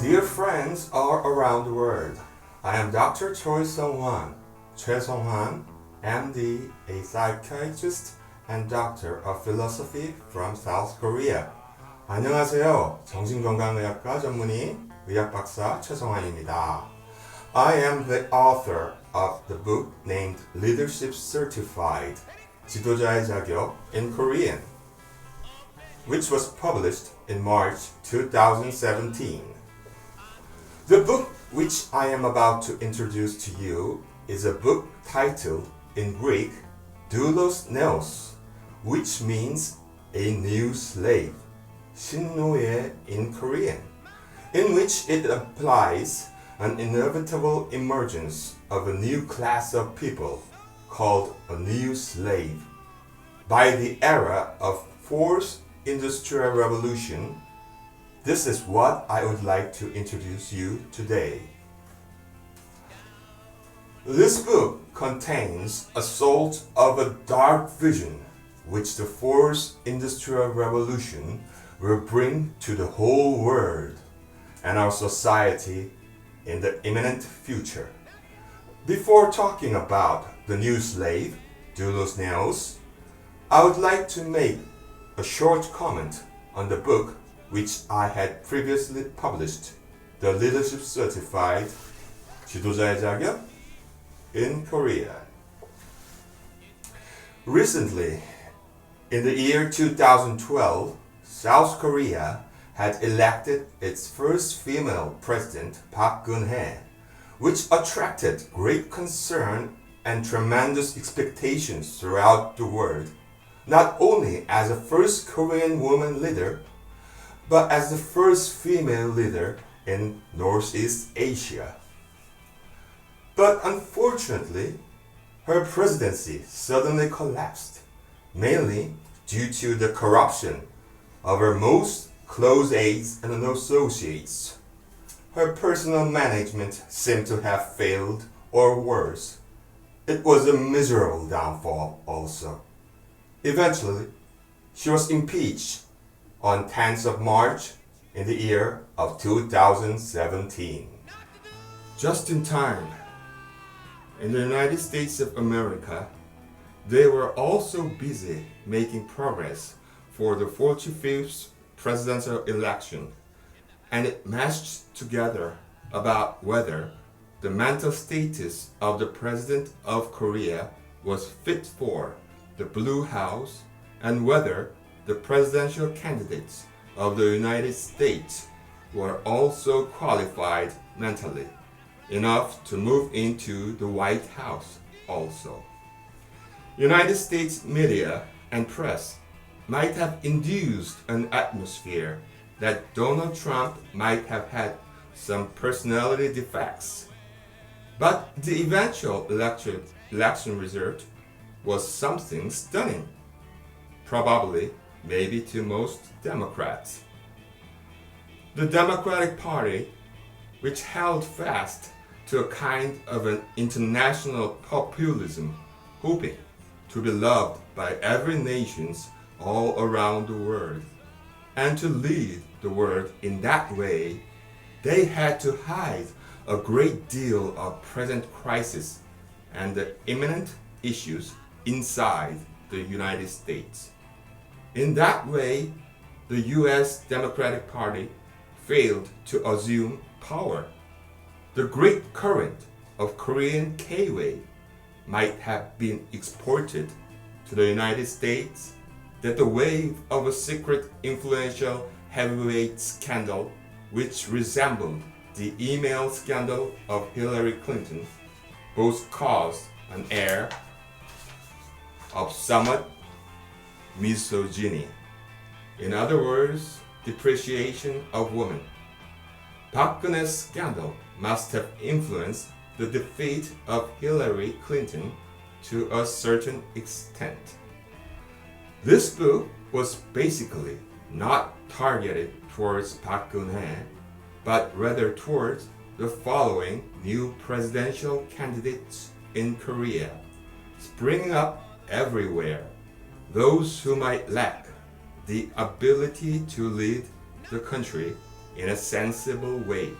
Dear friends all around the world, I am Dr. Choi Sunghwan, Sunghwan, MD, a psychiatrist and doctor of philosophy from South Korea. 안녕하세요. 정신건강의학과 전문의 의학박사 최성환입니다. I am the author of the book named Leadership Certified, 지도자의 자격 in Korean, which was published in March 2017. The book which I am about to introduce to you is a book titled in Greek doulos neos, which means a new slave, 신노예 in Korean, in which it applies an inevitable emergence of a new class of people called a new slave. By the era of fourth industrial revolution, this is what I would like to introduce you today. This book contains a sort of a dark vision which the fourth industrial revolution will bring to the whole world and our society in the imminent future. Before talking about the new slave, doulos neos, I would like to make a short comment on the book which I had previously published, the Leadership Certified, 지도자의 자격 in Korea. Recently, in the year 2012, South Korea had elected its first female president, Park Geun-hye, which attracted great concern and tremendous expectations throughout the world, not only as the first Korean woman leader, but as the first female leader in Northeast Asia. But unfortunately, her presidency suddenly collapsed, mainly due to the corruption of her most close aides and associates. Her personal management seemed to have failed, or worse, it was a miserable downfall also. Eventually, she was impeached on 10th of March in the year of 2017. Just in time, in the United States of America, they were also busy making progress for the 45th presidential election, and it matched together about whether the mental status of the President of Korea was fit for the Blue House and whether the presidential candidates of the United States were also qualified mentally enough to move into the White House also. United States media and press might have induced an atmosphere that Donald Trump might have had some personality defects. But the eventual election result was something stunning, probably maybe to most Democrats. The Democratic Party, which held fast to a kind of an international populism, hoping to be loved by every nation all around the world, and to lead the world in that way, they had to hide a great deal of present crisis and the imminent issues inside the United States. In that way, the US Democratic Party failed to assume power. The great current of Korean K-wave might have been exported to the United States, that the wave of a secret influential heavyweight scandal which resembled the email scandal of Hillary Clinton both caused an air of somewhat misogyny. In other words, depreciation of women. Park Geun-hye's scandal must have influenced the defeat of Hillary Clinton to a certain extent. This book was basically not targeted towards Park Geun-hye, but rather towards the following new presidential candidates in Korea, springing up everywhere. Those who might lack the ability to lead the country in a sensible way.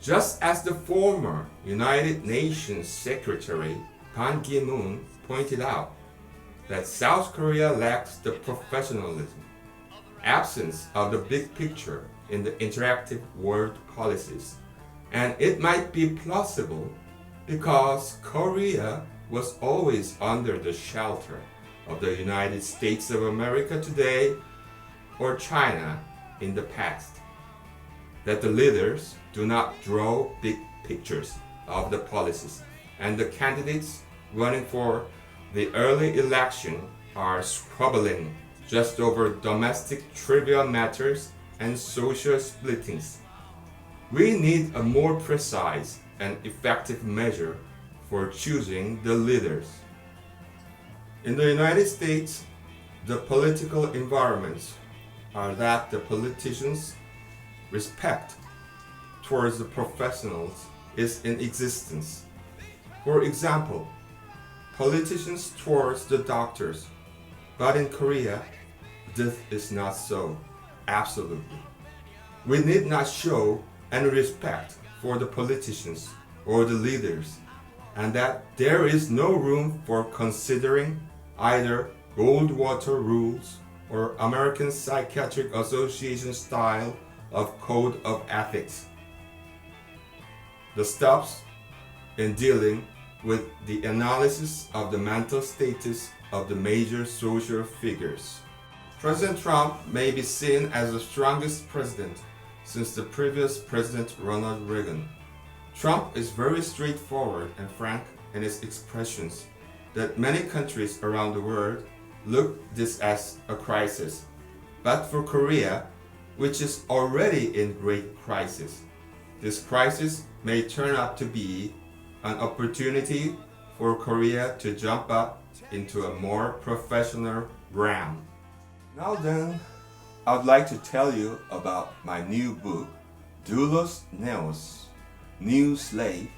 Just as the former United Nations Secretary Park Geun-hye pointed out that South Korea lacks the professionalism, absence of the big picture in the interactive world policies, and it might be plausible because Korea was always under the shelter of the United States of America today or China in the past, that the leaders do not draw big pictures of the policies, and the candidates running for the early election are squabbling just over domestic trivial matters and social splittings. We need a more precise and effective measure for choosing the leaders. In the United States, the political environments are that the politicians' respect towards the professionals is in existence. For example, politicians towards the doctors, but in Korea, this is not so, absolutely. We need not show any respect for the politicians or the leaders, and that there is no room for considering either Goldwater rules or American Psychiatric Association style of code of ethics. The steps in dealing with the analysis of the mental status of the major social figures. President Trump may be seen as the strongest president since the previous President Ronald Reagan. Trump is very straightforward and frank in his expressions that many countries around the world look this as a crisis. But for Korea, which is already in great crisis, this crisis may turn out to be an opportunity for Korea to jump up into a more professional realm. Now then, I would like to tell you about my new book, Doulos Neos, New Slave,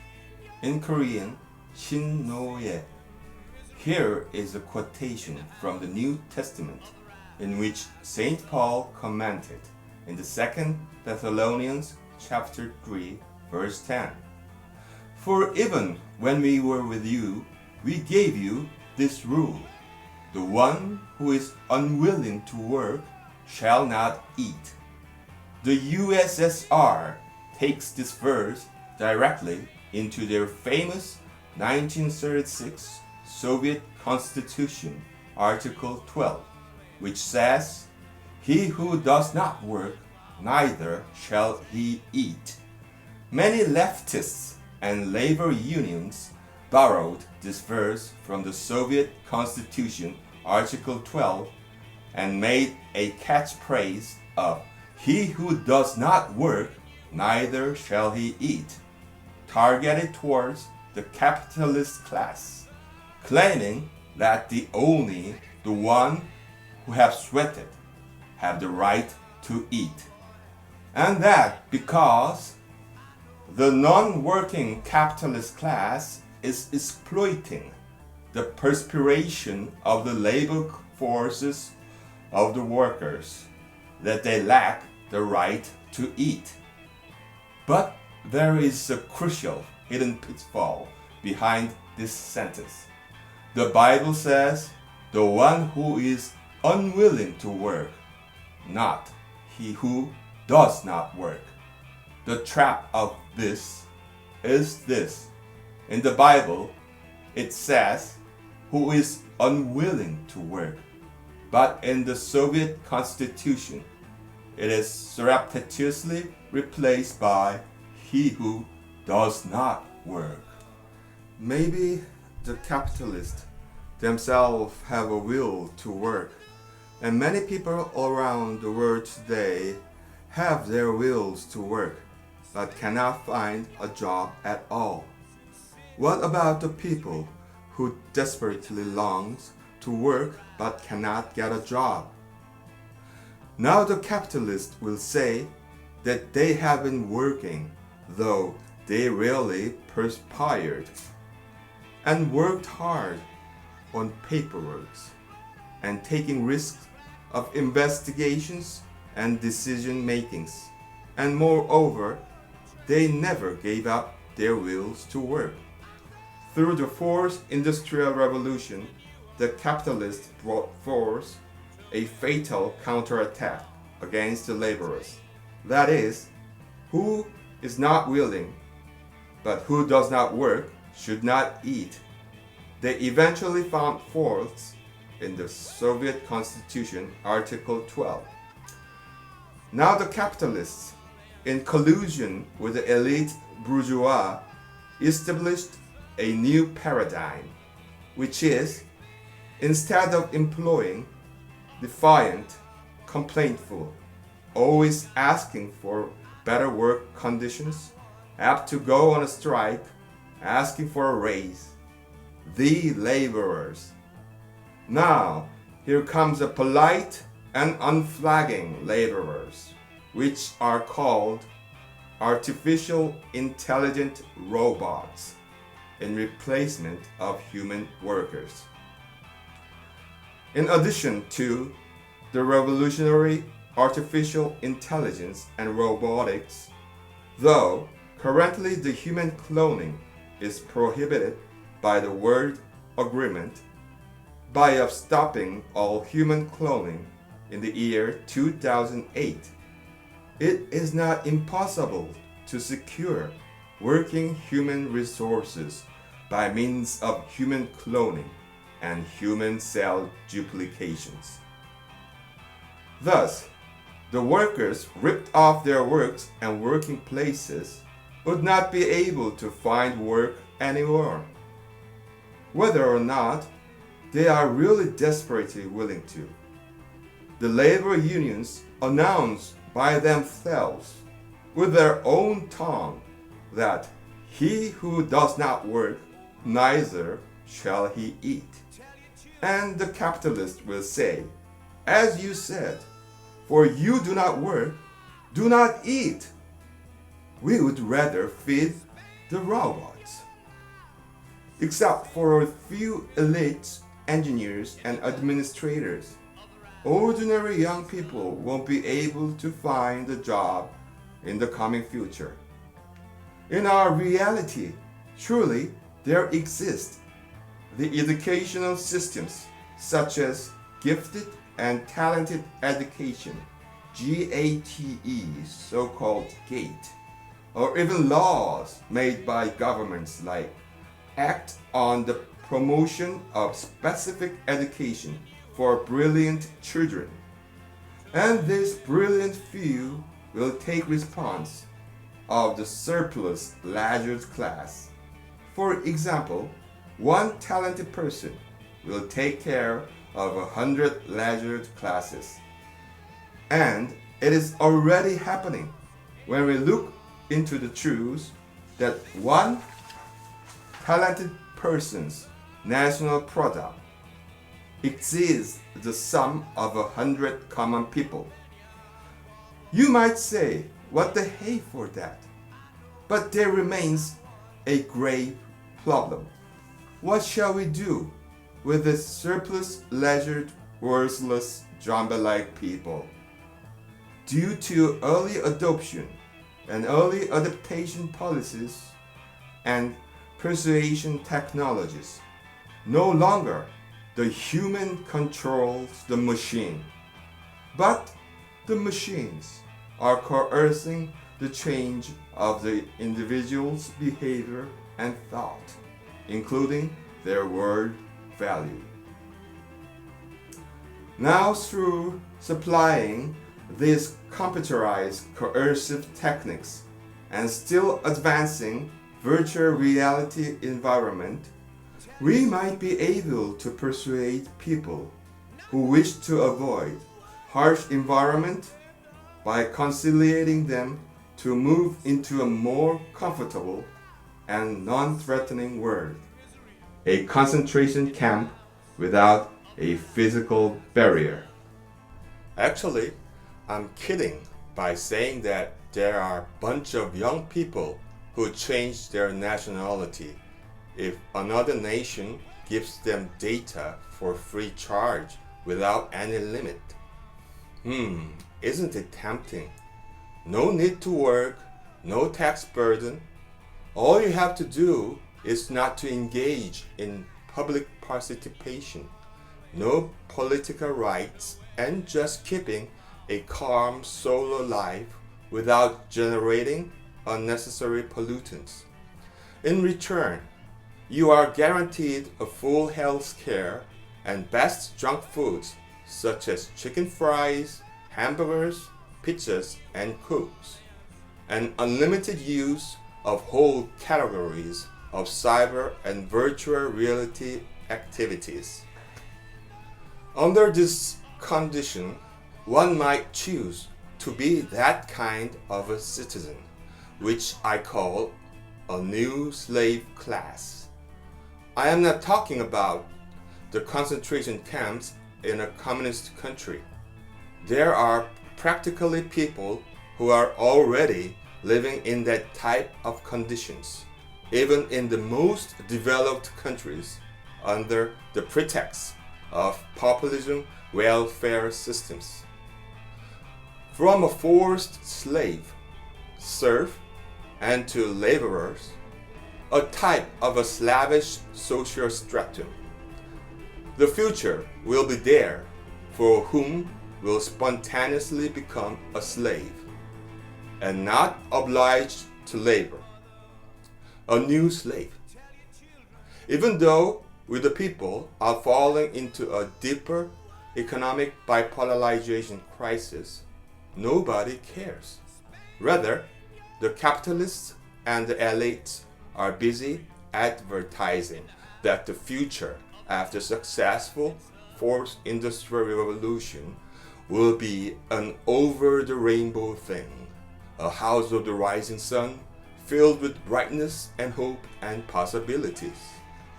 in Korean, 신노예. Here is a quotation from the New Testament in which St. Paul commented in the 2 Thessalonians chapter 3, verse 10. For even when we were with you, we gave you this rule: the one who is unwilling to work shall not eat. The USSR takes this verse directly into their famous 1936 Soviet Constitution, Article 12, which says, "He who does not work, neither shall he eat." Many leftists and labor unions borrowed this verse from the Soviet Constitution, Article 12, and made a catchphrase of "He who does not work, neither shall he eat," targeted towards the capitalist class, claiming that only the one who have sweated have the right to eat. And that because the non-working capitalist class is exploiting the perspiration of the labor forces of the workers, that they lack the right to eat. But there is a crucial hidden pitfall behind this sentence. The Bible says, "The one who is unwilling to work, not he who does not work." The trap of this is this. In the Bible, it says, "who is unwilling to work." But in the Soviet Constitution, it is surreptitiously replaced by "he who does not work." Maybe the capitalists themselves have a will to work, and many people around the world today have their wills to work, but cannot find a job at all. What about the people who desperately longs to work but cannot get a job? Now the capitalist will say that they have been working, though they rarely perspired, and worked hard on paperwork, and taking risks of investigations and decision makings, and moreover, they never gave up their wills to work. Through the fourth industrial revolution, the capitalists brought forth a fatal counterattack against the laborers. That is, who is not willing, but who does not work should not eat. They eventually found forth in the Soviet Constitution, Article 12. Now the capitalists, in collusion with the elite bourgeois, established a new paradigm, which is, instead of employing defiant, complaintful, always asking for better work conditions, apt to go on a strike, asking for a raise, the laborers. Now, here comes a polite and unflagging laborers, which are called artificial intelligent robots in replacement of human workers. In addition to the revolutionary artificial intelligence and robotics, though currently the human cloning is prohibited by the World Agreement, by stopping all human cloning in the year 2008, it is not impossible to secure working human resources by means of human cloning and human cell duplications. Thus, the workers ripped off their works and working places would not be able to find work anymore, whether or not they are really desperately willing to. The labor unions announce by themselves with their own tongue that he who does not work, neither shall he eat. And the capitalist will say, as you said, for you do not work, do not eat. We would rather feed the robots. Except for a few elite engineers and administrators, ordinary young people won't be able to find a job in the coming future. In our reality, surely there exist the educational systems such as gifted and talented education, GATE, so-called GATE, or even laws made by governments like Act on the Promotion of Specific Education for Brilliant Children. And this brilliant few will take response of the surplus leisured class. For example, one talented person will take care of 100 leisured classes. And it is already happening when we look into the truth that one talented person's national product exceeds the sum of 100 common people. You might say, what the hey for that? But there remains a grave problem. What shall we do with this surplus leisured, worthless, zombie-like people? Due to early adoption and early adaptation policies and persuasion technologies, no longer the human controls the machine, but the machines are coercing the change of the individual's behavior and thought, including their world value. Now, through supplying these computerized coercive techniques and still advancing virtual reality environment, we might be able to persuade people who wish to avoid harsh environment by conciliating them to move into a more comfortable and non-threatening world, a concentration camp without a physical barrier. Actually, I'm kidding by saying that there are a bunch of young people who change their nationality if another nation gives them data for free charge without any limit. Isn't it tempting? No need to work, no tax burden. All you have to do is not to engage in public participation, no political rights, and just keeping a calm solo life without generating unnecessary pollutants. In return, you are guaranteed a full health care and best junk foods such as chicken fries, hamburgers, pizzas, and cokes, and unlimited use of whole categories of cyber and virtual reality activities. Under this condition, one might choose to be that kind of a citizen, which I call a new slave class. I am not talking about the concentration camps in a communist country. There are practically people who are already living in that type of conditions, even in the most developed countries, under the pretext of populism welfare systems. From a forced slave, serf, and to laborers, a type of a slavish social stratum. The future will be there for whom will spontaneously become a slave and not obliged to labor. A new slave. Even though we the people are falling into a deeper economic bipolarization crisis, nobody cares. Rather, the capitalists and the elites are busy advertising that the future after successful fourth industrial revolution will be an over-the-rainbow thing, a house of the rising sun filled with brightness and hope and possibilities.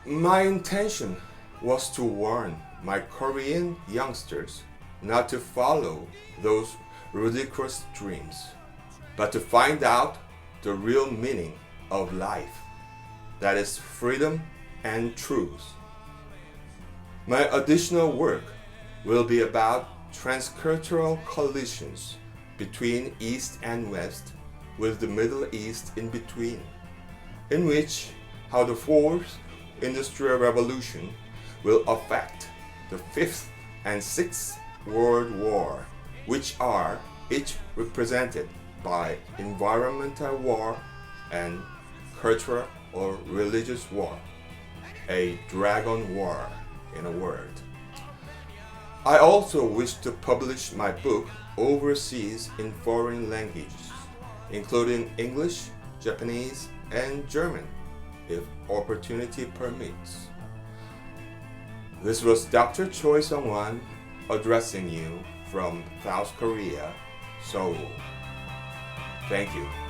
My intention was to warn my Korean youngsters not to follow those ridiculous dreams, but to find out the real meaning of life, that is freedom and truth. My additional work will be about transcultural collisions between East and West, with the Middle East in between, in which how the fourth industrial revolution will affect the fifth and sixth world war, which are each represented by environmental war and cultural or religious war, a dragon war in a word. I also wish to publish my book overseas in foreign languages, including English, Japanese, and German, if opportunity permits. This was Dr. Choi Sunghwan addressing you from South Korea, Seoul. Thank you.